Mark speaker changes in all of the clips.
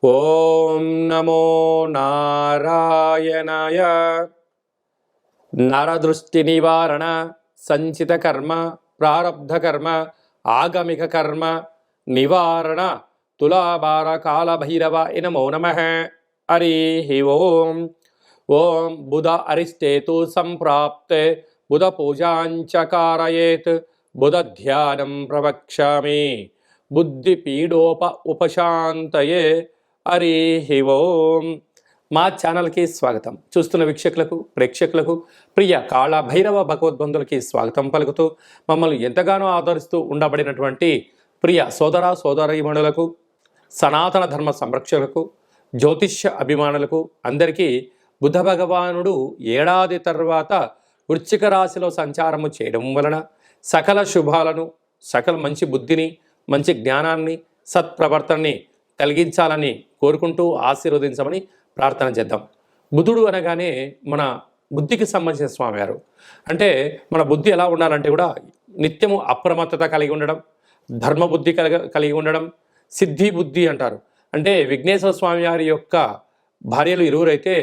Speaker 1: ఓం నమో నారాయణాయ. నరదృష్టి నివారణ, సంచిత కర్మ, ప్రారబ్ధ కర్మ, ఆగమిక కర్మ నివారణ తులాభార కాళభైరవ నమో నమః. హరి ఓం. ఓం బుధ అరిష్టేతు సంప్రాప్తే బుధ పూజాంచ కారయేత్ బుధ ధ్యానం ప్రవక్ష్యామి బుద్ధి పీడోప ఉపశాంతయే. హరి ఓం. మా ఛానల్కి స్వాగతం. చూస్తున్న వీక్షకులకు, ప్రేక్షకులకు, ప్రియ కాళ భైరవ భగవద్బంధులకి స్వాగతం పలుకుతూ మమ్మల్ని ఎంతగానో ఆదరిస్తూ ఉండబడినటువంటి ప్రియ సోదర సోదరీమణులకు, సనాతన ధర్మ సంరక్షకులకు, జ్యోతిష్య అభిమానులకు అందరికీ బుధ భగవానుడు ఏడాది తర్వాత వృశ్చిక రాశిలో సంచారము చేయడం వలన సకల శుభాలను, సకల మంచి బుద్ధిని, మంచి జ్ఞానాన్ని, సత్ప్రవర్తనని కలిగించాలని కోరుకుంటూ ఆశీర్వదించమని ప్రార్థన చేద్దాం. బుధుడు అనగానే మన బుద్ధికి సంబంధించిన స్వామివారు. అంటే మన బుద్ధి ఎలా ఉండాలంటే కూడా నిత్యము అప్రమత్తత కలిగి ఉండడం, ధర్మబుద్ధి కలిగి ఉండడం, సిద్ధి బుద్ధి అంటారు. అంటే విఘ్నేశ్వర స్వామి వారి యొక్క భార్యలు ఇరువురైతే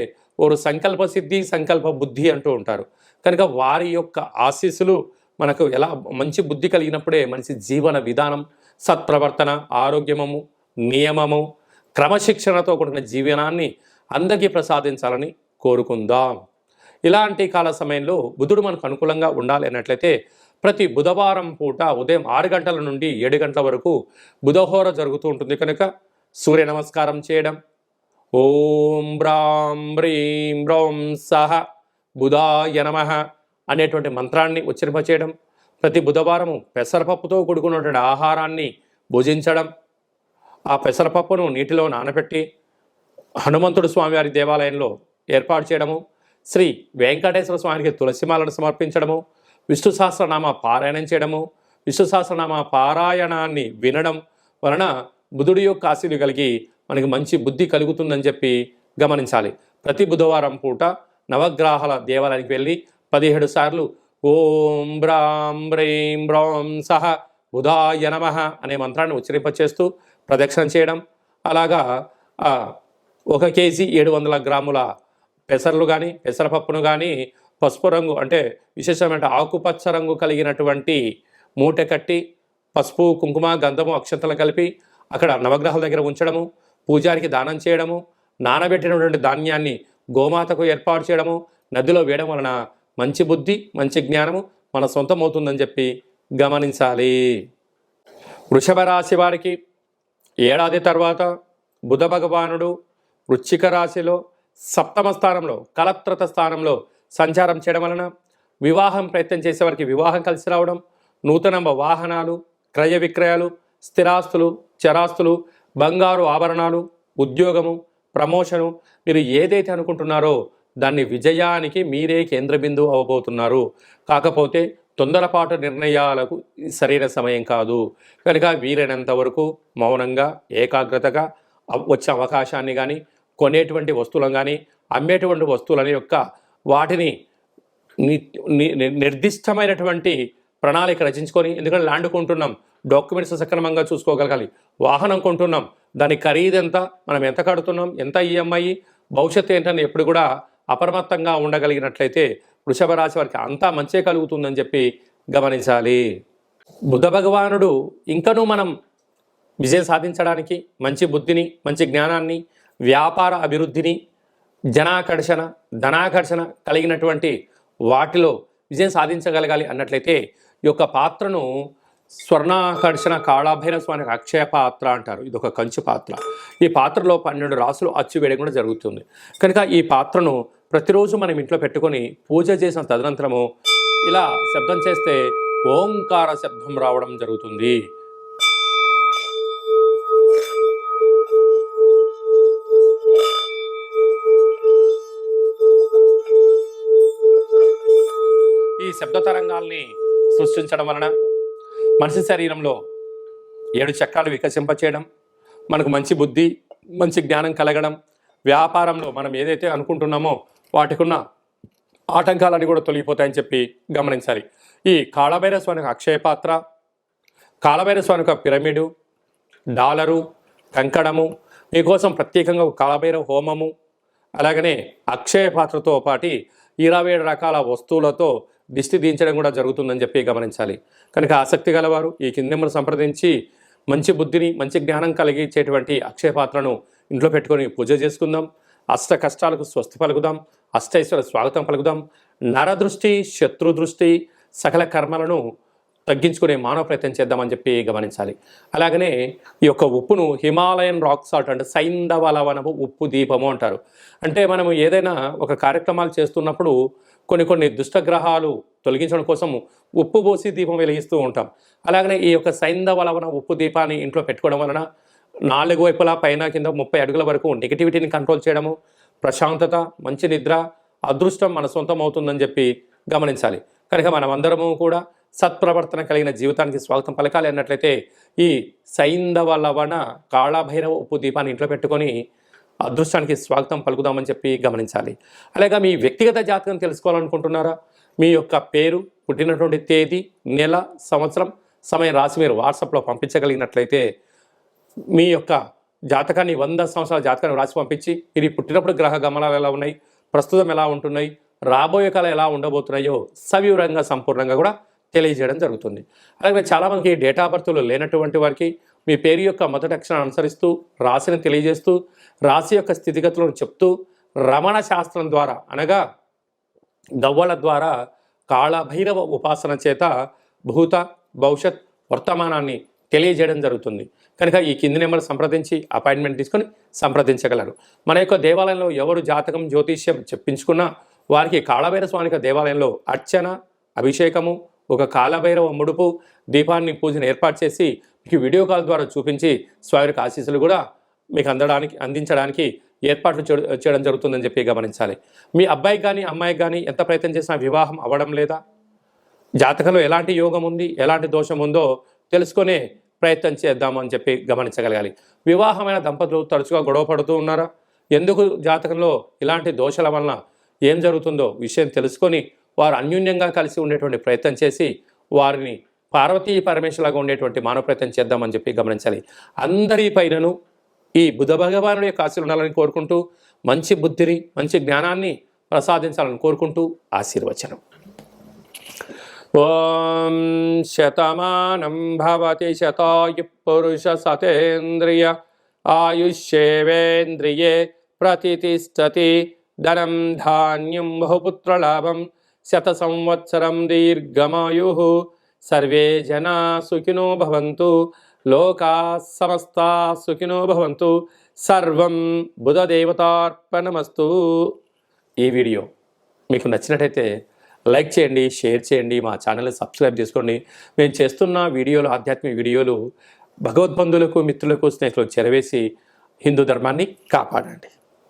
Speaker 1: వారు సంకల్ప సిద్ధి, సంకల్ప బుద్ధి అంటూ ఉంటారు. కనుక వారి యొక్క ఆశీస్సులు మనకు ఎలా మంచి బుద్ధి కలిగినప్పుడే మంచి జీవన విధానం, సత్ప్రవర్తన, ఆరోగ్యము, నియమము, క్రమశిక్షణతో కూడిన జీవనాన్ని అందరికీ ప్రసాదించాలని కోరుకుందాం. ఇలాంటి కాల సమయంలో బుధుడు మనకు అనుకూలంగా ఉండాలి అన్నట్లయితే ప్రతి బుధవారం పూట ఉదయం 6 గంటల నుండి 7 గంటల వరకు బుధహోర జరుగుతూ ఉంటుంది. కనుక సూర్య నమస్కారం చేయడం, ఓం బ్రాం హ్రీం బ్రౌం సహ బుధాయ నమః అనేటువంటి మంత్రాన్ని ఉచ్చరింపచేయడం, ప్రతి బుధవారము పెసరపప్పుతో కూడుకున్నటువంటి ఆహారాన్ని భుజించడం, ఆ పెసరపప్పును నీటిలో నానబెట్టి హనుమంతుడు స్వామివారి దేవాలయంలో ఏర్పాటు చేయడము, శ్రీ వెంకటేశ్వర స్వామికి తులసిమాలను సమర్పించడము, విష్ణు సహస్రనామ పారాయణం చేయడము, విష్ణు సహస్రనామ పారాయణాన్ని వినడం వలన బుధుడి యొక్క ఆశీస్సులు కలిగి మనకి మంచి బుద్ధి కలుగుతుందని చెప్పి గమనించాలి. ప్రతి బుధవారం పూట నవగ్రహాల దేవాలయానికి వెళ్ళి 17 సార్లు ఓం బ్రాం హ్రీం బ్రౌం సహ బుధాయ నమః అనే మంత్రాన్ని ఉచ్చరింపచేస్తూ ప్రదక్షిణ చేయడం. అలాగా 1 కేజీ 700 గ్రాముల పెసర్లు కానీ, పెసరపప్పును కానీ పసుపు రంగు అంటే విశేషమైన ఆకుపచ్చ రంగు కలిగినటువంటి మూట కట్టి పసుపు, కుంకుమ, గంధము, అక్షంతలు కలిపి అక్కడ నవగ్రహాల దగ్గర ఉంచడము, పూజారికి దానం చేయడము, నానబెట్టినటువంటి ధాన్యాన్ని గోమాతకు ఏర్పాటు చేయడము, నదిలో వేయడం వలన మంచి బుద్ధి, మంచి జ్ఞానము మన సొంతమవుతుందని చెప్పి గమనించాలి. వృషభ రాశి వారికి ఏడాది తర్వాత బుధ భగవానుడు వృశ్చిక రాశిలో 7వ స్థానంలో, కలత్రత స్థానంలో సంచారం చేయడం వలన వివాహం ప్రయత్నం చేసేవారికి వివాహం కలిసి రావడం, నూతన వాహనాలు, క్రయ విక్రయాలు, స్థిరాస్తులు, చరాస్తులు, బంగారు ఆభరణాలు, ఉద్యోగము, ప్రమోషను, మీరు ఏదైతే అనుకుంటున్నారో దాన్ని విజయానికి మీరే కేంద్ర బిందువు అవ్వబోతున్నారు. కాకపోతే తొందరపాటు నిర్ణయాలకు సరైన సమయం కాదు. కనుక వీలైనంత వరకు మౌనంగా, ఏకాగ్రతగా వచ్చే అవకాశాన్ని కానీ, కొనేటువంటి వస్తువులను కానీ, అమ్మేటువంటి వస్తువులని యొక్క వాటిని నిర్దిష్టమైనటువంటి ప్రణాళిక రచించుకొని, ఎందుకంటే ల్యాండ్ కొంటున్నాం, డాక్యుమెంట్స్ సక్రమంగా చూసుకోగలగాలి. వాహనం కొంటున్నాం, దాని ఖరీదెంత, మనం ఎంత కడుతున్నాం, ఎంత ఈఎంఐ, భవిష్యత్తు ఏంటని ఎప్పుడు కూడా అప్రమత్తంగా ఉండగలిగినట్లయితే వృషభ రాశి వారికి అంతా మంచే కలుగుతుందని చెప్పి గమనించాలి. బుధ భగవానుడు ఇంకనూ మనం విజయం సాధించడానికి మంచి బుద్ధిని, మంచి జ్ఞానాన్ని, వ్యాపార అభివృద్ధిని, జనాకర్షణ, ధనాకర్షణ కలిగినటువంటి వాటిలో విజయం సాధించగలగాలి అన్నట్లయితే ఈ యొక్క పాత్రను స్వర్ణాకర్షణ కాళభైరవ స్వామికి అక్షయ పాత్ర అంటారు. ఇది ఒక కంచు పాత్ర. ఈ పాత్రలో 12 రాసులు అచ్చు వేయడం కూడా జరుగుతుంది. కనుక ఈ పాత్రను ప్రతిరోజు మనం ఇంట్లో పెట్టుకొని పూజ చేసిన తదనంతరము ఇలా శబ్దం చేస్తే ఓంకార శబ్దం రావడం జరుగుతుంది. ఈ శబ్ద తరంగాల్ని సృష్టించడం వలన మనిషి శరీరంలో 7 చక్రాలు వికసింపచేయడం, మనకు మంచి బుద్ధి, మంచి జ్ఞానం కలగడం, వ్యాపారంలో మనం ఏదైతే అనుకుంటున్నామో వాటికున్న ఆటంకాలన్నీ కూడా తొలగిపోతాయని చెప్పి గమనించాలి. ఈ కాళభైరవ స్వామి అక్షయ పాత్ర, కాళభైరవ స్వామి పిరమిడు, డాలరు, కంకణము, మీకోసం ప్రత్యేకంగా ఒక కాలభైరవ హోమము, అలాగనే అక్షయ పాత్రతో పాటి 27 రకాల వస్తువులతో దిష్టి దించడం కూడా జరుగుతుందని చెప్పి గమనించాలి. కనుక ఆసక్తి గలవారు ఈ కింది నెంబర్ సంప్రదించి మంచి బుద్ధిని, మంచి జ్ఞానం కలిగించేటువంటి అక్షయ పాత్రను ఇంట్లో పెట్టుకొని పూజ చేసుకుందాం. అష్ట కష్టాలకు స్వస్తి పలుకుదాం, అష్టైశ్వర్య స్వాగతం పలుకుదాం. నరదృష్టి, శత్రు దృష్టి, సకల కర్మలను తగ్గించుకునే మానవ ప్రయత్నం చేద్దామని చెప్పి గమనించాలి. అలాగనే ఈ యొక్క ఉప్పును హిమాలయన్ రాక్ సాల్ట్ అంటే సైంధవ లవణము ఉప్పు దీపము అంటారు. అంటే మనము ఏదైనా ఒక కార్యక్రమాలు చేస్తున్నప్పుడు కొన్ని దుష్టగ్రహాలు తొలగించడం కోసం ఉప్పు పోసి దీపం వెలిగిస్తూ ఉంటాం. అలాగనే ఈ యొక్క సైంధవ లవణ ఉప్పు దీపాన్ని ఇంట్లో పెట్టుకోవడం వలన 4 వైపులా పైన కింద 30 అడుగుల వరకు నెగిటివిటీని కంట్రోల్ చేయడము, ప్రశాంతత, మంచి నిద్ర, అదృష్టం మన సొంతం అవుతుందని చెప్పి గమనించాలి. కనుక మనమందరము కూడా సత్ప్రవర్తన కలిగిన జీవితానికి స్వాగతం పలకాలి అన్నట్లయితే ఈ సైంధవ లవణ కాళభైరవ ఉప్పు దీపాన్ని ఇంట్లో పెట్టుకొని అదృష్టానికి స్వాగతం పలుకుదామని చెప్పి గమనించాలి. అలాగే మీ వ్యక్తిగత జాతకం తెలుసుకోవాలనుకుంటున్నారా? మీ యొక్క పేరు, పుట్టినటువంటి తేదీ, నెల, సంవత్సరం, సమయం రాసి మీరు వాట్సాప్లో పంపించగలిగినట్లయితే మీ యొక్క జాతకాన్ని 100 సంవత్సరాల జాతకాన్ని రాసి పంపించి మీరు పుట్టినప్పుడు గ్రహ గమనాలు ఎలా ఉన్నాయి, ప్రస్తుతం ఎలా ఉంటున్నాయి, రాబోయే కాలం ఎలా ఉండబోతున్నాయో సవివరంగా సంపూర్ణంగా కూడా తెలియజేయడం జరుగుతుంది. అలాగే చాలామందికి డేట్ ఆఫ్ బర్త్లు లేనటువంటి వారికి మీ పేరు యొక్క మొదటి అక్షరాన్ని అనుసరిస్తూ రాశిని తెలియజేస్తూ రాశి యొక్క స్థితిగతులను చెప్తూ రమణ శాస్త్రం ద్వారా అనగా గవ్వల ద్వారా కాళభైరవ ఉపాసన చేత భూత, భవిష్యత్, వర్తమానాన్ని తెలియజేయడం జరుగుతుంది. కనుక ఈ కింది నెంబర్ సంప్రదించి అపాయింట్మెంట్ తీసుకొని సంప్రదించగలరు. మన యొక్క దేవాలయంలో ఎవరు జాతకం, జ్యోతిష్యం చెప్పించుకున్నా వారికి కాళభైరవ స్వామి దేవాలయంలో అర్చన, అభిషేకము, ఒక కాళభైరవ ముడుపు, దీపాన్ని పూజను ఏర్పాటు చేసి మీకు వీడియో కాల్ ద్వారా చూపించి స్వామి ఆశీస్సులు కూడా మీకు అందించడానికి ఏర్పాట్లు చేయడం జరుగుతుందని చెప్పి గమనించాలి. మీ అబ్బాయికి కానీ అమ్మాయికి కానీ ఎంత ప్రయత్నం చేసినా వివాహం అవ్వడం లేదా, జాతకంలో ఎలాంటి యోగం ఉంది, ఎలాంటి దోషం ఉందో తెలుసుకునే ప్రయత్నం చేద్దాము అని చెప్పి గమనించగలగాలి. వివాహమైన దంపతులు తరచుగా గొడవ పడుతూ ఉన్నారా? ఎందుకు జాతకంలో ఇలాంటి దోషాల వలన ఏం జరుగుతుందో విషయం తెలుసుకొని వారు అన్యోన్యంగా కలిసి ఉండేటువంటి ప్రయత్నం చేసి వారిని పార్వతీ పరమేశ్వరులాగా ఉండేటువంటి మానవ ప్రయత్నం చేద్దామని చెప్పి గమనించాలి. అందరి పైనను ఈ బుధ భగవానుడి యొక్క ఆశీర్వాదాలు ఉండాలని కోరుకుంటూ మంచి బుద్ధిని, మంచి జ్ఞానాన్ని ప్రసాదించాలని కోరుకుంటూ ఆశీర్వచనం. ఓం శతమానం భవతి శతాయు పురుష సతేంద్రియ ఆయుష్యేవేంద్రియే ప్రతిష్టతి ధనం ధాన్యం బహుపుత్రలాభం శత సంవత్సరం దీర్ఘమాయు సర్వే జనా సుఖినో భవంతు లోకా సమస్తా సుఖినో భవంతు సర్వం బుధదేవతార్పణమస్తు. ఈ వీడియో మీకు నచ్చినట్టయితే లైక్ చేయండి, షేర్ చేయండి, మా ఛానల్ని సబ్స్క్రైబ్ చేసుకోండి. మేము చేస్తున్న వీడియోలు, ఆధ్యాత్మిక వీడియోలు భగవద్బంధువులకు, మిత్రులకు, స్నేహితులకు చేరవేసి హిందూ ధర్మాన్ని కాపాడండి.